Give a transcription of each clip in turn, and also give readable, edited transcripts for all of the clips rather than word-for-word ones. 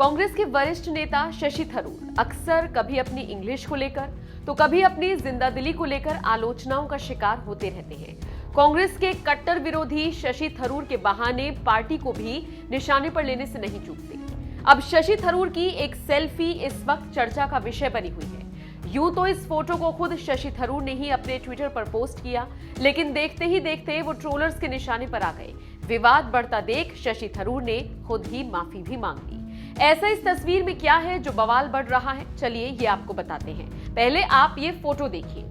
कांग्रेस के वरिष्ठ नेता शशि थरूर अक्सर कभी अपनी इंग्लिश को लेकर तो कभी अपनी जिंदादिली को लेकर आलोचनाओं का शिकार होते रहते हैं। कांग्रेस के कट्टर विरोधी शशि थरूर के बहाने पार्टी को भी निशाने पर लेने से नहीं चूकते। अब शशि थरूर की एक सेल्फी इस वक्त चर्चा का विषय बनी हुई है। यूं तो इस फोटो को खुद शशि थरूर ने ही अपने ट्विटर पर पोस्ट किया, लेकिन देखते ही देखते वो ट्रोलर्स के निशाने पर आ गए। विवाद बढ़ता देख शशि थरूर ने खुद ही माफी भी मांग ली। ऐसा इस तस्वीर में क्या है जो बवाल बढ़ रहा है, चलिए ये आपको बताते हैं। पहले आप ये फोटो देखिए।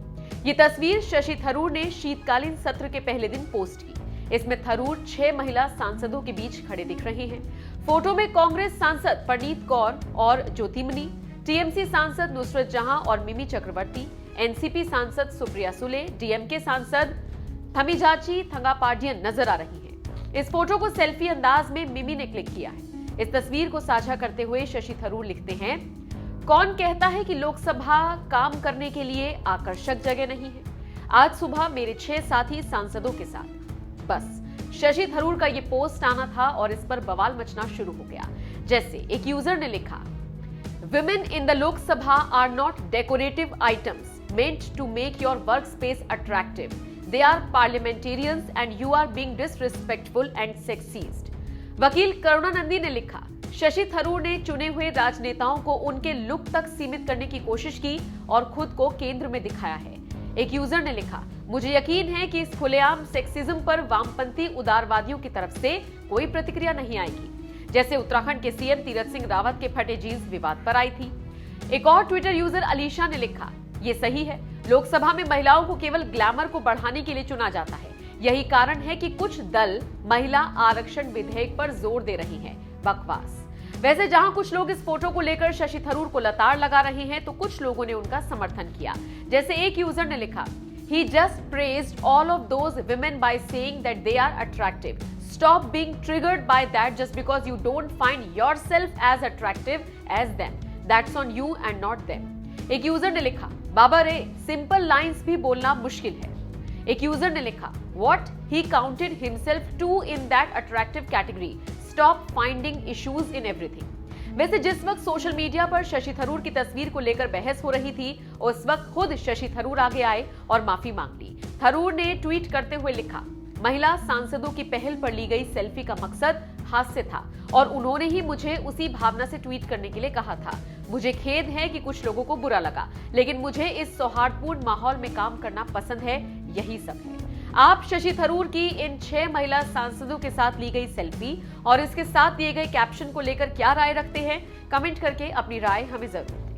ये तस्वीर शशि थरूर ने शीतकालीन सत्र के पहले दिन पोस्ट की। इसमें थरूर 6 महिला सांसदों के बीच खड़े दिख रहे हैं। फोटो में कांग्रेस सांसद परनीत कौर और ज्योतिमनी, टीएमसी सांसद नुसरत जहां और मिमी चक्रवर्ती, एनसीपी सांसद सुप्रिया सुले, डीएमके सांसद थमीजाची थंगापाडियन नजर आ रही हैं। इस फोटो को सेल्फी अंदाज में मिमी ने क्लिक किया है। इस तस्वीर को साझा करते हुए शशि थरूर लिखते हैं, कौन कहता है कि लोकसभा काम करने के लिए आकर्षक जगह नहीं है। आज सुबह मेरे 6 साथी सांसदों के साथ। बस शशि थरूर का ये पोस्ट आना था और इस पर बवाल मचना शुरू हो गया। जैसे एक यूजर ने लिखा, Women in the Lok Sabha are not decorative items meant to make your workspace attractive. They are parliamentarians and you are being disrespectful and sexist. वकील करुणानंदी ने लिखा, शशि थरूर ने चुने हुए राजनेताओं को उनके लुक तक सीमित करने की कोशिश की और खुद को केंद्र में दिखाया है। एक यूजर ने लिखा, मुझे यकीन है कि इस खुलेआम सेक्सिज्म पर वामपंथी उदारवादियों की तरफ से कोई प्रतिक्रिया नहीं आएगी, जैसे उत्तराखंड के सीएम तीरथ सिंह रावत के फटे जींस विवाद पर आई थी। एक और ट्विटर यूजर अलीशा ने लिखा, ये सही है, लोकसभा में महिलाओं को केवल ग्लैमर को बढ़ाने के लिए चुना जाता है। यही कारण है कि कुछ दल महिला आरक्षण विधेयक पर जोर दे रही हैं। बकवास। वैसे जहां कुछ लोग इस फोटो को लेकर शशि थरूर को लताड़ लगा रहे हैं, तो कुछ लोगों ने उनका समर्थन किया। जैसे एक यूजर ने लिखा, He just praised all of those women by saying that they are attractive. Stop being triggered by that just because you don't find yourself as attractive as them. That's on you and not them. एक user ने लिखा, बाबा रे, simple lines भी बोलना मुश्किल है। एक user ने लिखा, What he counted himself too in that attractive category. Stop finding issues in everything. वैसे जिस वक्त सोशल मीडिया पर शशि थरूर की तस्वीर को लेकर बहस हो रही थी, उस वक्त खुद शशि थरूर आगे आए और माफी मांग ली। थरूर ने ट्वीट करते हुए लिखा, महिला सांसदों की पहल पर ली गई सेल्फी का मकसद हास्य था और उन्होंने ही मुझे उसी भावना से ट्वीट करने के लिए कहा था। मुझे खेद है कि कुछ लोगों को बुरा लगा, लेकिन मुझे इस सौहार्दपूर्ण माहौल में काम करना पसंद है, यही सब है। आप शशि थरूर की इन 6 महिला सांसदों के साथ ली गई सेल्फी और इसके साथ दिए गए कैप्शन को लेकर क्या राय रखते हैं? कमेंट करके अपनी राय हमें जरूर